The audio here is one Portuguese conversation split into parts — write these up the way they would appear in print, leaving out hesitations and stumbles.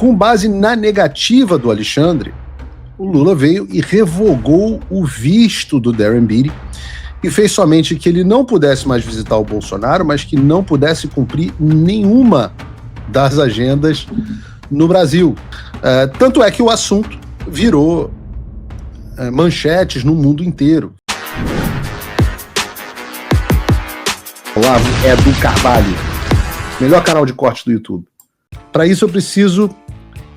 Com base na negativa do Alexandre, o Lula veio e revogou o visto do Darren Beattie e fez somente que ele não pudesse mais visitar o Bolsonaro, mas que não pudesse cumprir nenhuma das agendas no Brasil. Tanto é que o assunto virou manchetes no mundo inteiro. Olavo Edu Carvalho, melhor canal de corte do YouTube. Para isso eu preciso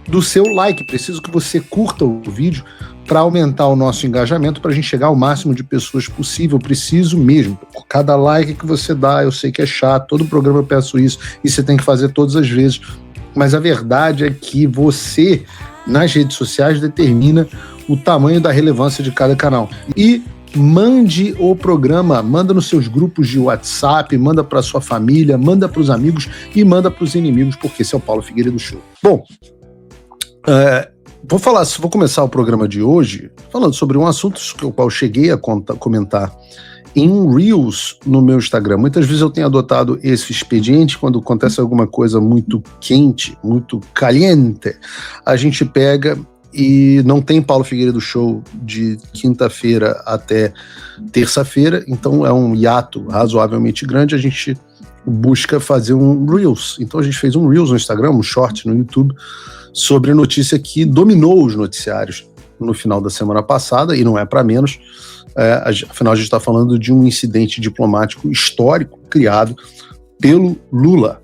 do seu like, preciso que você curta o vídeo para aumentar o nosso engajamento, para a gente chegar ao máximo de pessoas possível. Eu preciso mesmo. Cada like que você dá, eu sei que é chato, todo programa eu peço isso, e você tem que fazer todas as vezes. Mas a verdade é que você, nas redes sociais, determina o tamanho da relevância de cada canal. E mande o programa, manda nos seus grupos de WhatsApp, manda para sua família, manda para os amigos e manda para os inimigos, porque esse é o Paulo Figueiredo Show. Bom, vou começar o programa de hoje falando sobre um assunto que eu cheguei a comentar em um Reels no meu Instagram. Muitas vezes eu tenho adotado esse expediente quando acontece alguma coisa muito quente, muito caliente, a gente pega e não tem Paulo Figueiredo Show de quinta-feira até terça-feira, então é um hiato razoavelmente grande, a gente busca fazer um Reels. Então a gente fez um Reels no Instagram, um short no YouTube, sobre a notícia que dominou os noticiários no final da semana passada, e não é para menos, afinal a gente está falando de um incidente diplomático histórico criado pelo Lula.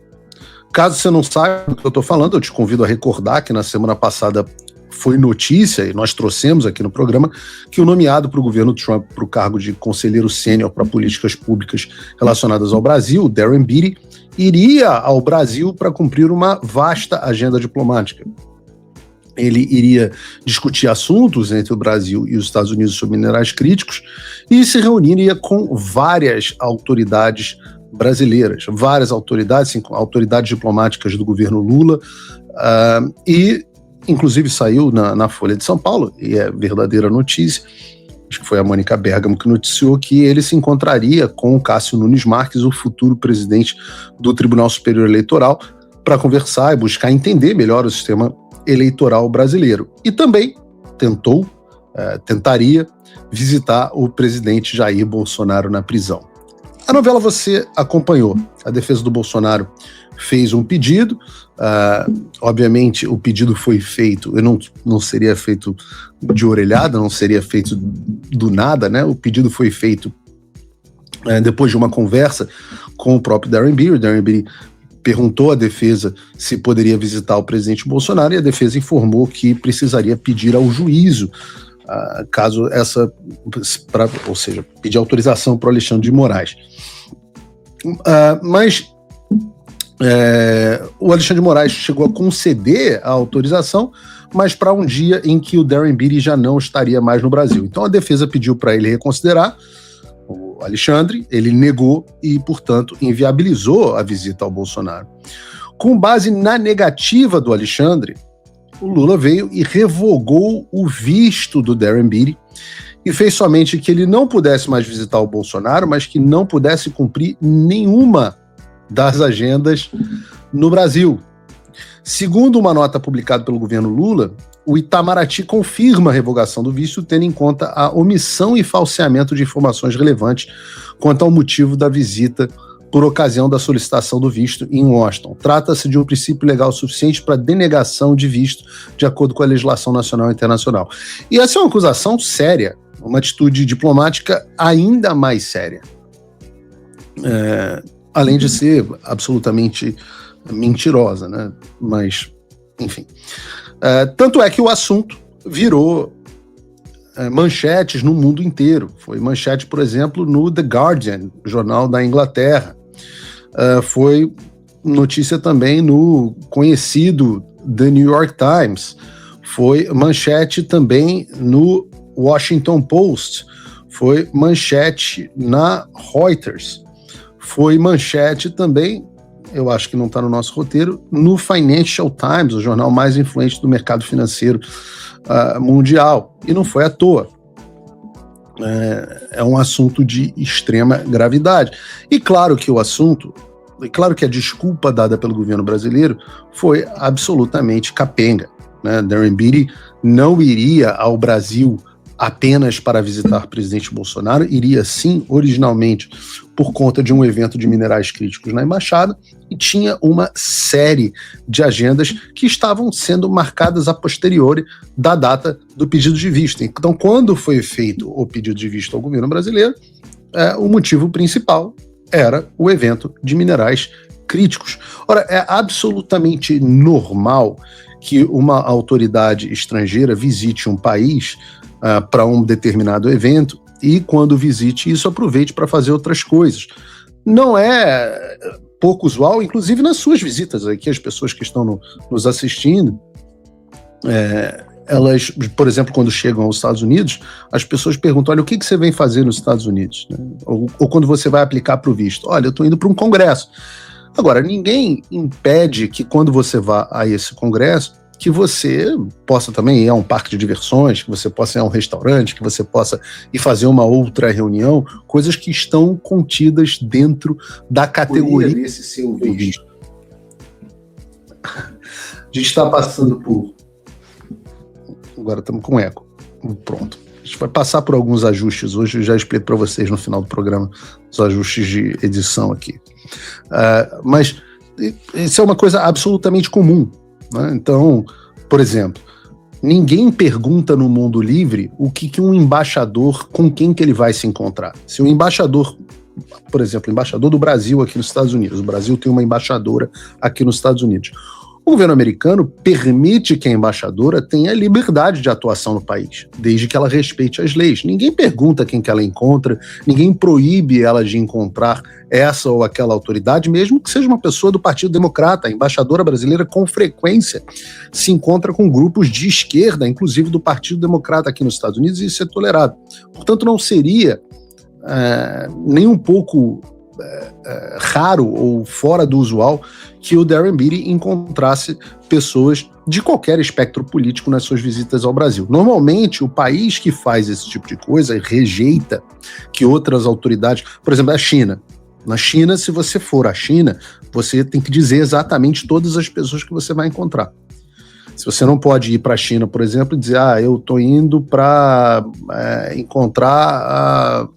Caso você não saiba do que eu estou falando, eu te convido a recordar que na semana passada foi notícia, e nós trouxemos aqui no programa, que o nomeado para o governo Trump para o cargo de conselheiro sênior para políticas públicas relacionadas ao Brasil, Darren Beattie, iria ao Brasil para cumprir uma vasta agenda diplomática. Ele iria discutir assuntos entre o Brasil e os Estados Unidos sobre minerais críticos e se reuniria com várias autoridades brasileiras, várias autoridades, autoridades diplomáticas do governo Lula, e inclusive saiu na Folha de São Paulo, e é verdadeira notícia, acho que foi a Mônica Bergamo que noticiou que ele se encontraria com o Cássio Nunes Marques, o futuro presidente do Tribunal Superior Eleitoral, para conversar e buscar entender melhor o sistema eleitoral brasileiro. E também tentaria visitar o presidente Jair Bolsonaro na prisão. A novela você acompanhou. A defesa do Bolsonaro fez um pedido, obviamente o pedido foi feito, não seria feito de orelhada, não seria feito do nada, né? O pedido foi feito depois de uma conversa com o próprio Darren Beattie. O Darren Beattie perguntou à defesa se poderia visitar o presidente Bolsonaro, e a defesa informou que precisaria pedir ao juízo, ou seja, pedir autorização para o Alexandre de Moraes. Mas o Alexandre de Moraes chegou a conceder a autorização, mas para um dia em que o Darren Beattie já não estaria mais no Brasil. Então a defesa pediu para ele reconsiderar o Alexandre, ele negou e, portanto, inviabilizou a visita ao Bolsonaro. Com base na negativa do Alexandre, o Lula veio e revogou o visto do Darren Beattie e fez somente que ele não pudesse mais visitar o Bolsonaro, mas que não pudesse cumprir nenhuma das agendas no Brasil. Segundo uma nota publicada pelo governo Lula, o Itamaraty confirma a revogação do visto, tendo em conta a omissão e falseamento de informações relevantes quanto ao motivo da visita por ocasião da solicitação do visto em Washington. Trata-se de um princípio legal suficiente para denegação de visto, de acordo com a legislação nacional e internacional. E essa é uma acusação séria, uma atitude diplomática ainda mais séria. Além de ser absolutamente mentirosa, né? Mas, enfim. Tanto é que o assunto virou manchetes no mundo inteiro. Foi manchete, por exemplo, no The Guardian, jornal da Inglaterra. Foi notícia também no conhecido The New York Times. Foi manchete também no Washington Post. Foi manchete na Reuters. Foi manchete também, eu acho que não está no nosso roteiro, no Financial Times, o jornal mais influente do mercado financeiro mundial. E não foi à toa. É um assunto de extrema gravidade. E claro que o assunto E claro que a desculpa dada pelo governo brasileiro foi absolutamente capenga, né? Darren Beattie não iria ao Brasil apenas para visitar o presidente Bolsonaro, iria sim, originalmente, por conta de um evento de minerais críticos na embaixada, e tinha uma série de agendas que estavam sendo marcadas a posteriori da data do pedido de vista. Então, quando foi feito o pedido de vista ao governo brasileiro, o motivo principal era o evento de minerais críticos. Ora, é absolutamente normal que uma autoridade estrangeira visite um país para um determinado evento e, quando visite isso, aproveite para fazer outras coisas. Não é pouco usual, inclusive nas suas visitas aqui, as pessoas que estão nos assistindo, elas, por exemplo, quando chegam aos Estados Unidos, as pessoas perguntam, olha, o que você vem fazer nos Estados Unidos? Ou quando você vai aplicar para o visto, olha, eu estou indo para um congresso. Agora, ninguém impede que quando você vá a esse congresso, que você possa também ir a um parque de diversões, que você possa ir a um restaurante, que você possa ir fazer uma outra reunião, coisas que estão contidas dentro da categoria desse seu visto. A gente está passando por... Agora estamos com eco. Pronto. A gente vai passar por alguns ajustes hoje, eu já explico para vocês no final do programa os ajustes de edição aqui. Mas isso é uma coisa absolutamente comum, né? Então, por exemplo, ninguém pergunta no mundo livre o que um embaixador, com quem que ele vai se encontrar. Se o embaixador, por exemplo, o embaixador do Brasil aqui nos Estados Unidos, o Brasil tem uma embaixadora aqui nos Estados Unidos, o governo americano permite que a embaixadora tenha liberdade de atuação no país, desde que ela respeite as leis. Ninguém pergunta quem que ela encontra, ninguém proíbe ela de encontrar essa ou aquela autoridade, mesmo que seja uma pessoa do Partido Democrata. A embaixadora brasileira, com frequência, se encontra com grupos de esquerda, inclusive do Partido Democrata aqui nos Estados Unidos, e isso é tolerado. Portanto, não seria nem um pouco raro ou fora do usual que o Darren Beattie encontrasse pessoas de qualquer espectro político nas suas visitas ao Brasil. Normalmente, o país que faz esse tipo de coisa rejeita que outras autoridades, por exemplo, a China. Na China, se você for à China, você tem que dizer exatamente todas as pessoas que você vai encontrar. Se você não pode ir para a China, por exemplo, e dizer, eu estou indo para encontrar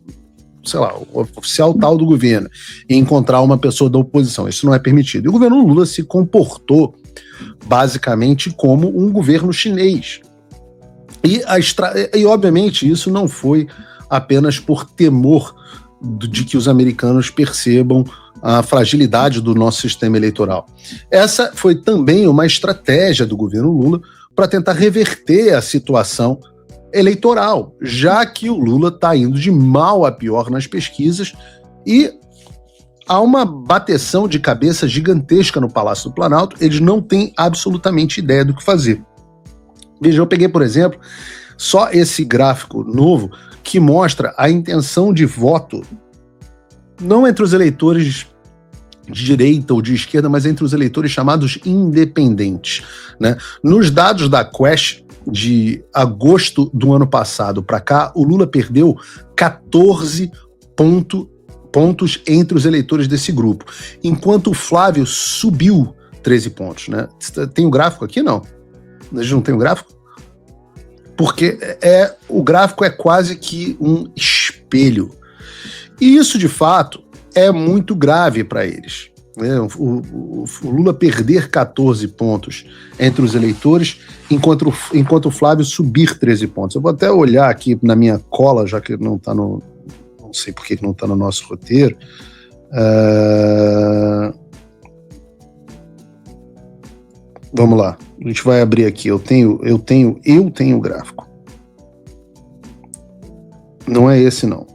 sei lá, o oficial tal do governo, e encontrar uma pessoa da oposição. Isso não é permitido. E o governo Lula se comportou basicamente como um governo chinês. E obviamente, isso não foi apenas por temor de que os americanos percebam a fragilidade do nosso sistema eleitoral. Essa foi também uma estratégia do governo Lula para tentar reverter a situação eleitoral, já que o Lula está indo de mal a pior nas pesquisas e há uma bateção de cabeça gigantesca no Palácio do Planalto. Eles não têm absolutamente ideia do que fazer. Veja, eu peguei, por exemplo, só esse gráfico novo que mostra a intenção de voto, não entre os eleitores de direita ou de esquerda, mas entre os eleitores chamados independentes, né? Nos dados da Quest, de agosto do ano passado para cá, o Lula perdeu 14 pontos entre os eleitores desse grupo, enquanto o Flávio subiu 13 pontos, né? Tem o gráfico aqui? Não. A gente não tem o gráfico? Porque o gráfico é quase que um espelho. E isso, de fato, é muito grave para eles. O Lula perder 14 pontos entre os eleitores, enquanto o Flávio subir 13 pontos. Eu vou até olhar aqui na minha cola, já que não está no... Não sei por que não está no nosso roteiro. Vamos lá. A gente vai abrir aqui. Eu tenho o gráfico. Não é esse, não.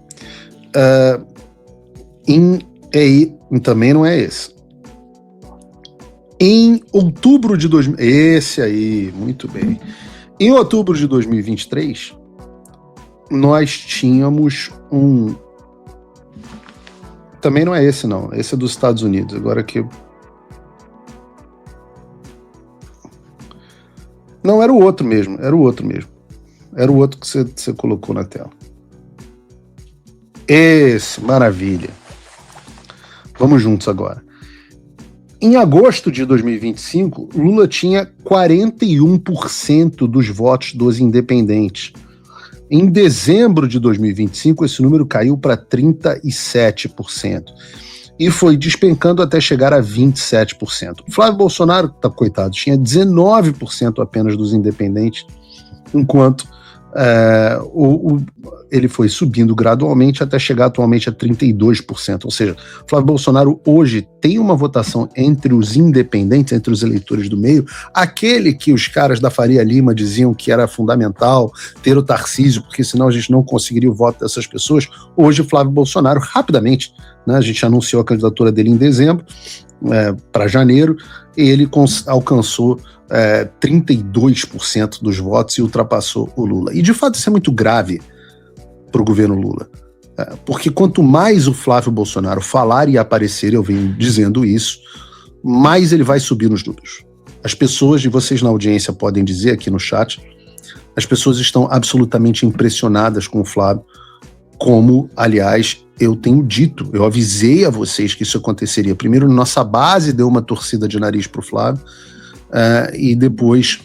Também não é esse. Em outubro de... Esse aí, muito bem. Em outubro de 2023, nós tínhamos um... Também não é esse, não. Esse é dos Estados Unidos. Agora que... Não, era o outro mesmo. Era o outro que você colocou na tela. Esse, maravilha. Vamos juntos agora. Em agosto de 2025, Lula tinha 41% dos votos dos independentes. Em dezembro de 2025, esse número caiu para 37%. E foi despencando até chegar a 27%. Flávio Bolsonaro, coitado, tinha 19% apenas dos independentes, enquanto ele foi subindo gradualmente até chegar atualmente a 32%. Ou seja, Flávio Bolsonaro hoje tem uma votação entre os independentes, entre os eleitores do meio, aquele que os caras da Faria Lima diziam que era fundamental ter o Tarcísio, porque senão a gente não conseguiria o voto dessas pessoas. Hoje, Flávio Bolsonaro, rapidamente, né, a gente anunciou a candidatura dele em dezembro, para janeiro, e ele alcançou 32% dos votos e ultrapassou o Lula. E de fato isso é muito grave para o governo Lula, porque quanto mais o Flávio Bolsonaro falar e aparecer, eu venho dizendo isso, mais ele vai subir nos números. As pessoas, e vocês na audiência podem dizer aqui no chat, as pessoas estão absolutamente impressionadas com o Flávio, como, aliás, eu tenho dito, eu avisei a vocês que isso aconteceria. Primeiro, nossa base deu uma torcida de nariz para o Flávio, e depois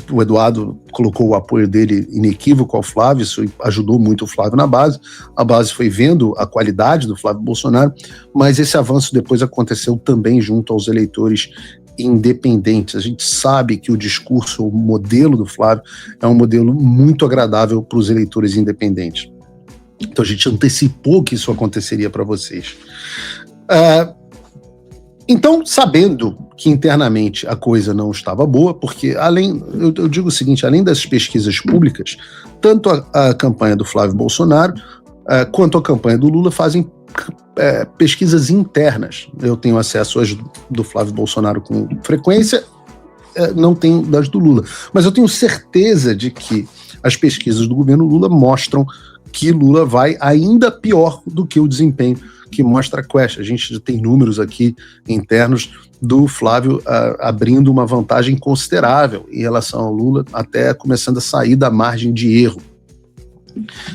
o Eduardo colocou o apoio dele inequívoco ao Flávio, isso ajudou muito o Flávio na base, a base foi vendo a qualidade do Flávio Bolsonaro, mas esse avanço depois aconteceu também junto aos eleitores independentes. A gente sabe que o discurso, o modelo do Flávio é um modelo muito agradável para os eleitores independentes. Então a gente antecipou que isso aconteceria para vocês. Então, sabendo que internamente a coisa não estava boa, porque eu digo o seguinte, além das pesquisas públicas, tanto a campanha do Flávio Bolsonaro quanto a campanha do Lula fazem pesquisas internas. Eu tenho acesso às do Flávio Bolsonaro com frequência, não tenho das do Lula. Mas eu tenho certeza de que as pesquisas do governo Lula mostram que Lula vai ainda pior do que o desempenho que mostra a Quest. A gente já tem números aqui internos do Flávio abrindo uma vantagem considerável em relação ao Lula, até começando a sair da margem de erro.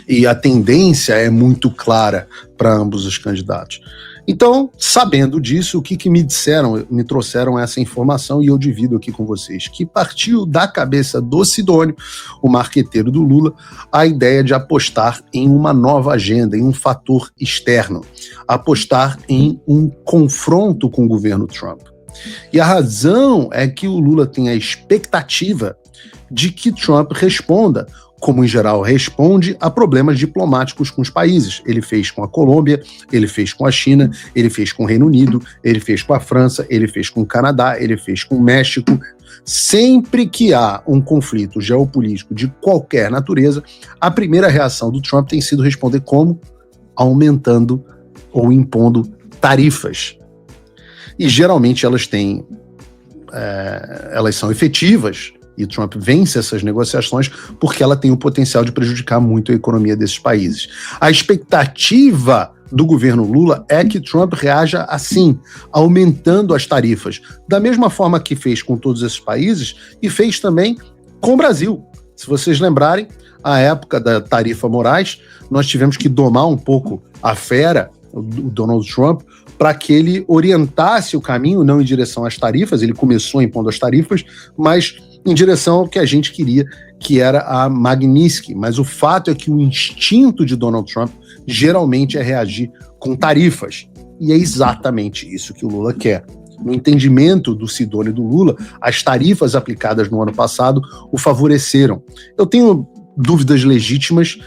E a tendência é muito clara para ambos os candidatos. Então, sabendo disso, o que me disseram, me trouxeram essa informação e eu divido aqui com vocês, que partiu da cabeça do Sidônio, o marqueteiro do Lula, a ideia de apostar em uma nova agenda, em um fator externo, apostar em um confronto com o governo Trump. E a razão é que o Lula tem a expectativa de que Trump responda, como em geral responde, a problemas diplomáticos com os países. Ele fez com a Colômbia, ele fez com a China, ele fez com o Reino Unido, ele fez com a França, ele fez com o Canadá, ele fez com o México. Sempre que há um conflito geopolítico de qualquer natureza, a primeira reação do Trump tem sido responder como? Aumentando ou impondo tarifas. E geralmente elas são efetivas, e Trump vence essas negociações porque ela tem o potencial de prejudicar muito a economia desses países. A expectativa do governo Lula é que Trump reaja assim, aumentando as tarifas, da mesma forma que fez com todos esses países e fez também com o Brasil. Se vocês lembrarem, a época da tarifa Moraes, nós tivemos que domar um pouco a fera, o Donald Trump, para que ele orientasse o caminho, não em direção às tarifas, ele começou impondo as tarifas, mas em direção ao que a gente queria, que era a Magnitsky. Mas o fato é que o instinto de Donald Trump geralmente é reagir com tarifas. E é exatamente isso que o Lula quer. No entendimento do Sidônio e do Lula, as tarifas aplicadas no ano passado o favoreceram. Eu tenho dúvidas legítimas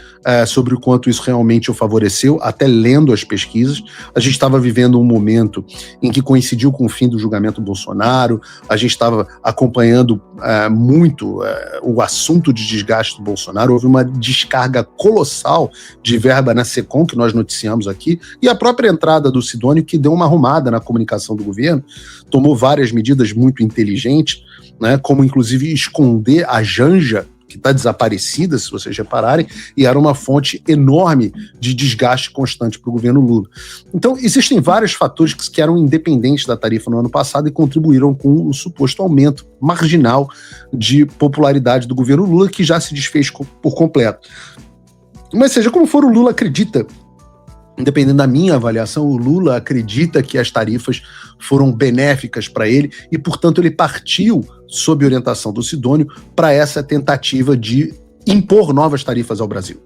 sobre o quanto isso realmente o favoreceu, até lendo as pesquisas. A gente estava vivendo um momento em que coincidiu com o fim do julgamento Bolsonaro, a gente estava acompanhando muito o assunto de desgaste do Bolsonaro, houve uma descarga colossal de verba na SECOM, que nós noticiamos aqui, e a própria entrada do Sidônio, que deu uma arrumada na comunicação do governo, tomou várias medidas muito inteligentes, né, como inclusive esconder a Janja, que está desaparecida, se vocês repararem, e era uma fonte enorme de desgaste constante para o governo Lula. Então, existem vários fatores que eram independentes da tarifa no ano passado e contribuíram com o suposto aumento marginal de popularidade do governo Lula, que já se desfez por completo. Mas seja como for, o Lula acredita Dependendo da minha avaliação, o Lula acredita que as tarifas foram benéficas para ele e, portanto, ele partiu, sob orientação do Sidônio, para essa tentativa de impor novas tarifas ao Brasil.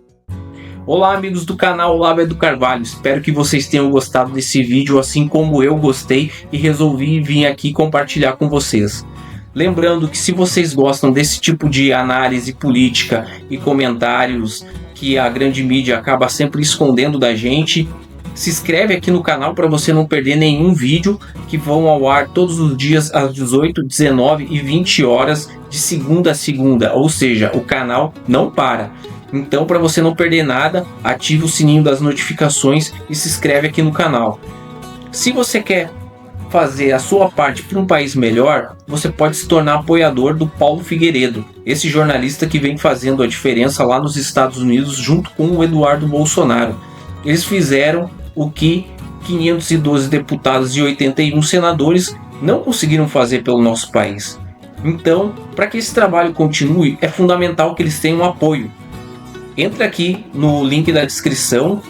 Olá, amigos do canal Olavo do Carvalho, espero que vocês tenham gostado desse vídeo, assim como eu gostei e resolvi vir aqui compartilhar com vocês. Lembrando que se vocês gostam desse tipo de análise política e comentários que a grande mídia acaba sempre escondendo da gente, se inscreve aqui no canal para você não perder nenhum vídeo que vão ao ar todos os dias às 18, 19 e 20 horas de segunda a segunda, ou seja, o canal não para. Então, para você não perder nada, ative o sininho das notificações e se inscreve aqui no canal. Se você quer fazer a sua parte para um país melhor, você pode se tornar apoiador do Paulo Figueiredo, esse jornalista que vem fazendo a diferença lá nos Estados Unidos junto com o Eduardo Bolsonaro. Eles fizeram o que 512 deputados e 81 senadores não conseguiram fazer pelo nosso país. Então, para que esse trabalho continue, é fundamental que eles tenham apoio. Entra aqui no link da descrição,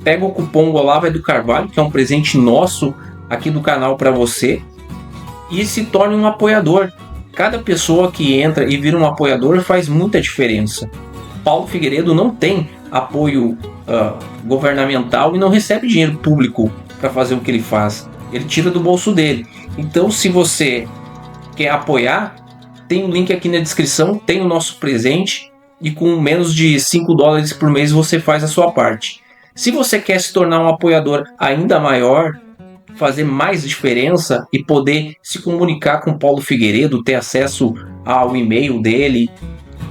pega o cupom Olavo do Carvalho, que é um presente nosso aqui do canal para você, e se torne um apoiador. Cada pessoa que entra e vira um apoiador faz muita diferença. Paulo Figueiredo não tem apoio governamental e não recebe dinheiro público para fazer o que ele faz. Ele tira do bolso dele. Então, se você quer apoiar, tem um link aqui na descrição, tem o nosso presente, e com menos de 5 dólares por mês você faz a sua parte. Se você quer se tornar um apoiador ainda maior, fazer mais diferença e poder se comunicar com Paulo Figueiredo, ter acesso ao e-mail dele,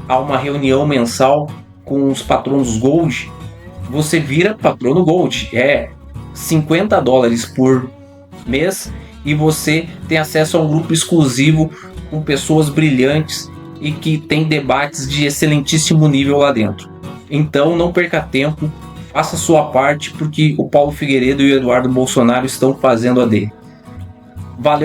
a uma reunião mensal com os patronos Gold, você vira patrono Gold. É 50 dólares por mês e você tem acesso a um grupo exclusivo com pessoas brilhantes e que tem debates de excelentíssimo nível lá dentro. Então não perca tempo, faça a sua parte, porque o Paulo Figueiredo e o Eduardo Bolsonaro estão fazendo a dele. Valeu!